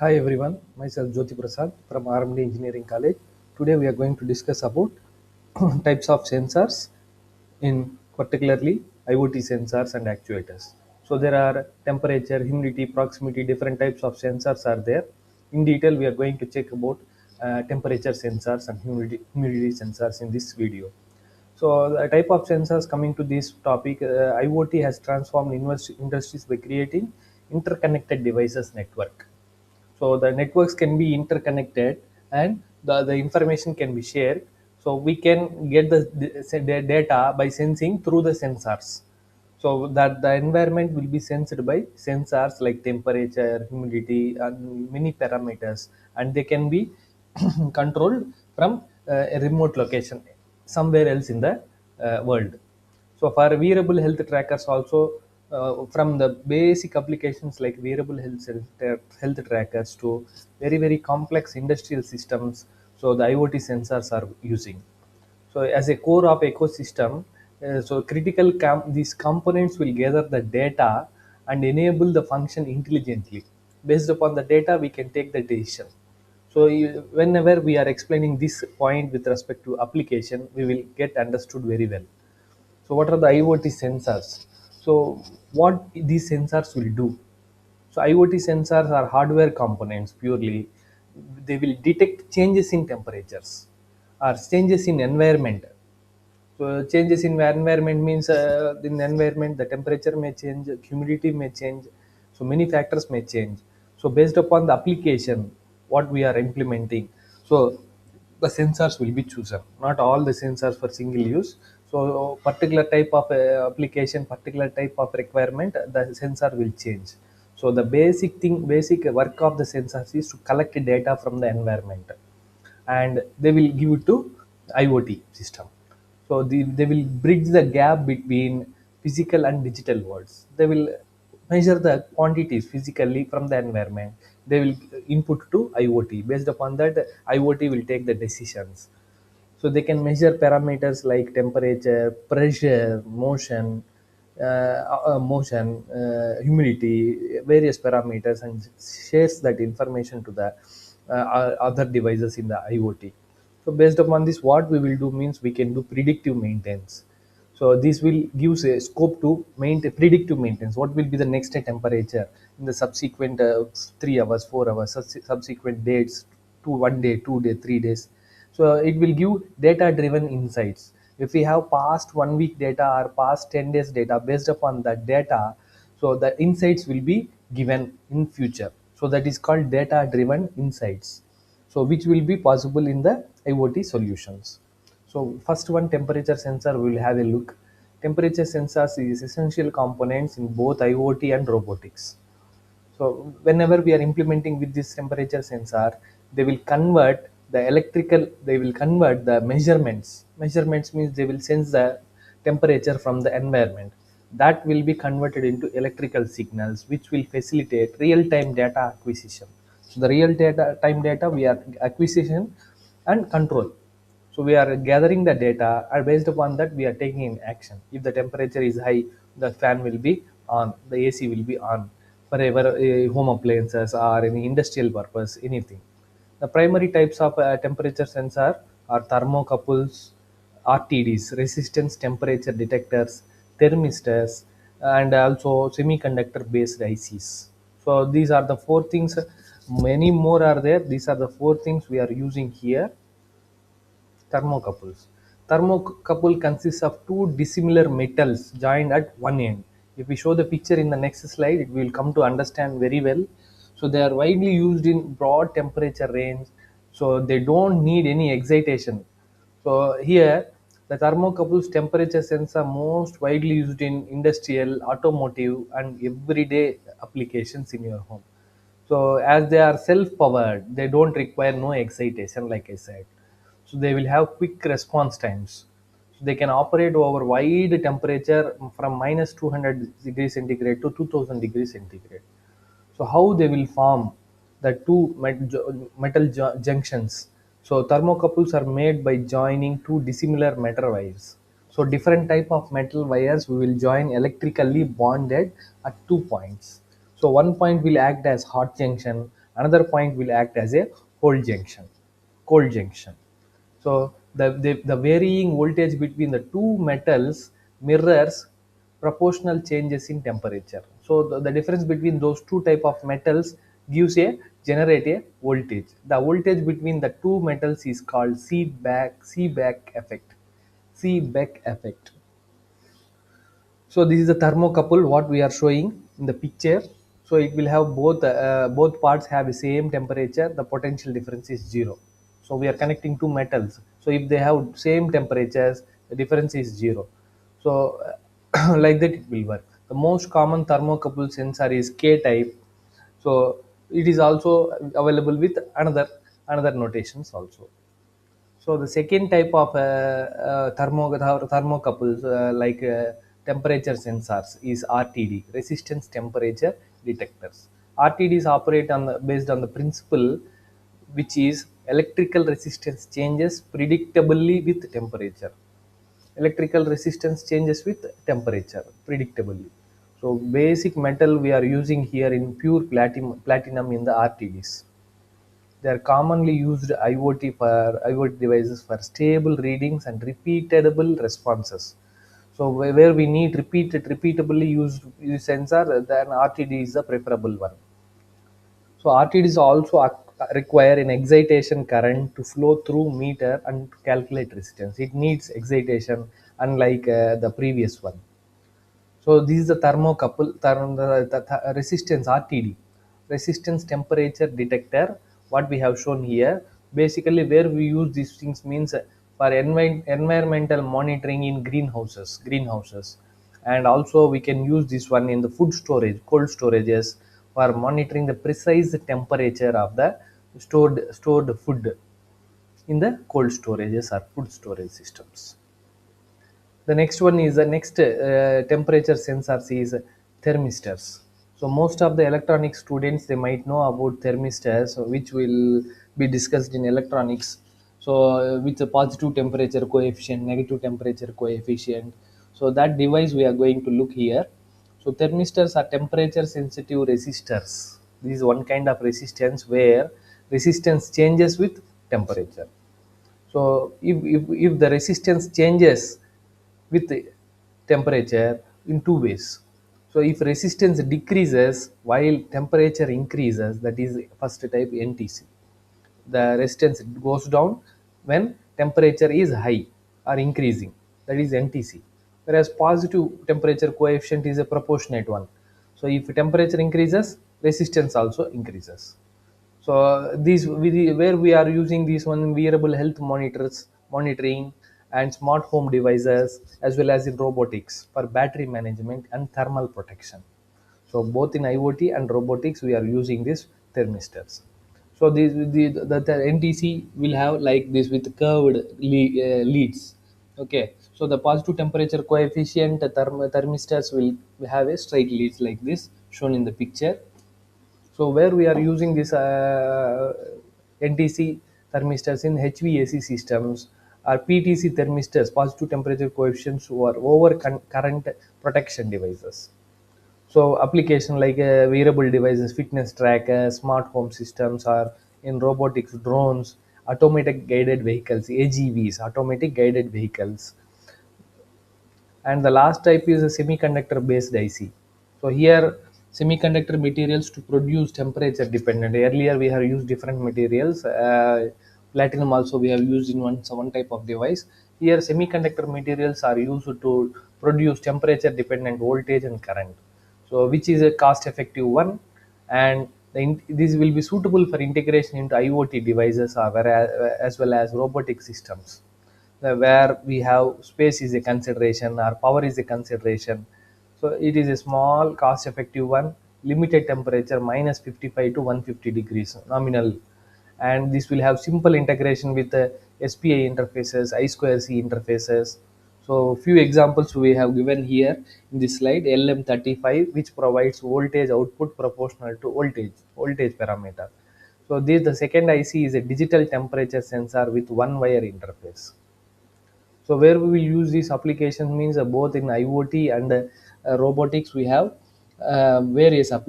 Hi everyone, myself Jyoti Prasad from RMD Engineering College. Today we are going to discuss about types of sensors in particularly IoT sensors and actuators. So there are temperature, humidity, proximity, different types of sensors are there. In detail we are going to check about temperature sensors and humidity sensors in this video. So the type of sensors coming to this topic, IoT has transformed industries by creating interconnected devices network. So the networks can be interconnected and the information can be shared. So we can get the data by sensing through the sensors. So that the environment will be sensed by sensors like temperature, humidity, and many parameters, and they can be controlled from a remote location somewhere else in the world. So for wearable health trackers also, from the basic applications like wearable health trackers to very complex industrial systems, so the IoT sensors are using. So as a core of ecosystem, so these components will gather the data and enable the function intelligently. Based upon the data, we can take the decision. So whenever we are explaining this point with respect to application, we will get understood very well. So what are the IoT sensors? So what these sensors will do? So IoT sensors are hardware components purely. They will detect changes in temperatures or changes in environment. So changes in environment means in the environment the temperature may change, humidity may change, so many factors may change. So based upon the application, what we are implementing, so the sensors will be chosen. Not all the sensors for single use. So particular type of application, particular type of requirement, the sensor will change. So the basic work of the sensors is to collect data from the environment and they will give it to IoT system. So they will bridge the gap between physical and digital worlds. They will measure the quantities physically from the environment. They will input to IoT. Based upon that, IoT will take the decisions. So they can measure parameters like temperature, pressure, humidity, various parameters, and shares that information to the other devices in the IoT. So based upon this, what we will do means we can do predictive maintenance. So this will gives a scope to maintain predictive maintenance. What will be the next day temperature in the subsequent 3 hours, 4 hours, subsequent dates, 1 day, 2 day, 3 days. So it will give data driven insights. If we have past 1 week data or past 10 days data, based upon that data, so the insights will be given in future. So that is called data driven insights. So which will be possible in the IoT solutions. So first one, temperature sensor, we will have a look. Temperature sensors is essential components in both IoT and robotics. So whenever we are implementing with this temperature sensor, they will convert the measurements. Measurements means they will sense the temperature from the environment. That will be converted into electrical signals, which will facilitate real-time data acquisition. So the time data we are acquisition and control. So we are gathering the data and based upon that we are taking in action. If the temperature is high, the fan will be on, the AC will be on wherever home appliances or any industrial purpose, anything. The primary types of temperature sensor are thermocouples, RTDs, resistance temperature detectors, thermistors, and also semiconductor based ICs. So these are the four things. Many more are there. These are the four things we are using here. Thermocouples. Thermocouple consists of two dissimilar metals joined at one end. If we show the picture in the next slide, it will come to understand very well. So they are widely used in broad temperature range. So they don't need any excitation. So here, the thermocouples temperature sensor most widely used in industrial, automotive, and everyday applications in your home. So as they are self-powered, they don't require no excitation, like I said. So they will have quick response times. So they can operate over wide temperature from minus 200 degrees centigrade to 2000 degrees centigrade. So how they will form the two metal junctions? So thermocouples are made by joining two dissimilar metal wires. So different type of metal wires we will join electrically bonded at 2 points. So one point will act as hot junction, Another point will act as a cold junction. Cold junction. So the varying voltage between the two metals mirrors proportional changes in temperature. So the difference between those two type of metals gives a generate a voltage. The voltage between the two metals is called Seebeck effect. Seebeck effect. So this is a thermocouple what we are showing in the picture. So it will have both parts have the same temperature. The potential difference is zero. So we are connecting two metals. So if they have same temperatures, the difference is zero. So like that it will work. The most common thermocouple sensor is K type. So it is also available with another notations also. So the second type of thermocouples temperature sensors is RTD, resistance temperature detectors. RTDs operate based on the principle which is electrical resistance changes predictably with temperature. Electrical resistance changes with temperature predictably. So basic metal we are using here in pure platinum in the RTDs. They are commonly used IoT devices for stable readings and repeatable responses. So where we need repeatably used sensor, then RTD is the preferable one. So RTDs also require an excitation current to flow through meter and calculate resistance. It needs excitation, unlike the previous one. So this is the thermocouple, the resistance RTD, resistance temperature detector. What we have shown here, basically where we use these things means for environmental monitoring in greenhouses, and also we can use this one in the food storage, cold storages for monitoring the precise temperature of the stored food in the cold storages or food storage systems. The next one is the next temperature sensors is thermistors. So most of the electronic students they might know about thermistors, which will be discussed in electronics. So with a positive temperature coefficient, negative temperature coefficient. So that device we are going to look here. So thermistors are temperature sensitive resistors. This is one kind of resistance where resistance changes with temperature. So if the resistance changes with the temperature in two ways. So if resistance decreases while temperature increases, that is first type NTC. The resistance goes down when temperature is high or increasing, that is NTC. Whereas positive temperature coefficient is a proportionate one. So if temperature increases, resistance also increases. So where we are using these one wearable health monitors, monitoring, and smart home devices, as well as in robotics for battery management and thermal protection. So both in IoT and robotics, we are using these thermistors. So the NTC will have like this with curved leads. Okay, so the positive temperature coefficient thermistors will have a straight leads like this shown in the picture. So where we are using this NTC thermistors in HVAC systems or PTC thermistors, positive temperature coefficients, or over current protection devices. So application like wearable devices, fitness trackers, smart home systems, or in robotics, drones, automatic guided vehicles, AGVs, automatic guided vehicles. And the last type is a semiconductor based IC. So here semiconductor materials to produce temperature dependent. Earlier we have used different materials. Platinum also we have used in one type of device. Here semiconductor materials are used to produce temperature dependent voltage and current. So which is a cost effective one, and this will be suitable for integration into IoT devices or as well as robotic systems, where we have space is a consideration or power is a consideration. So it is a small cost effective one, limited temperature minus 55 to 150 degrees nominal, and this will have simple integration with SPI interfaces, I2C interfaces. So few examples we have given here in this slide. LM35, which provides voltage output proportional to voltage parameter. So this the second IC is a digital temperature sensor with one wire interface. So where we will use these applications means both in IoT and robotics we have various applications.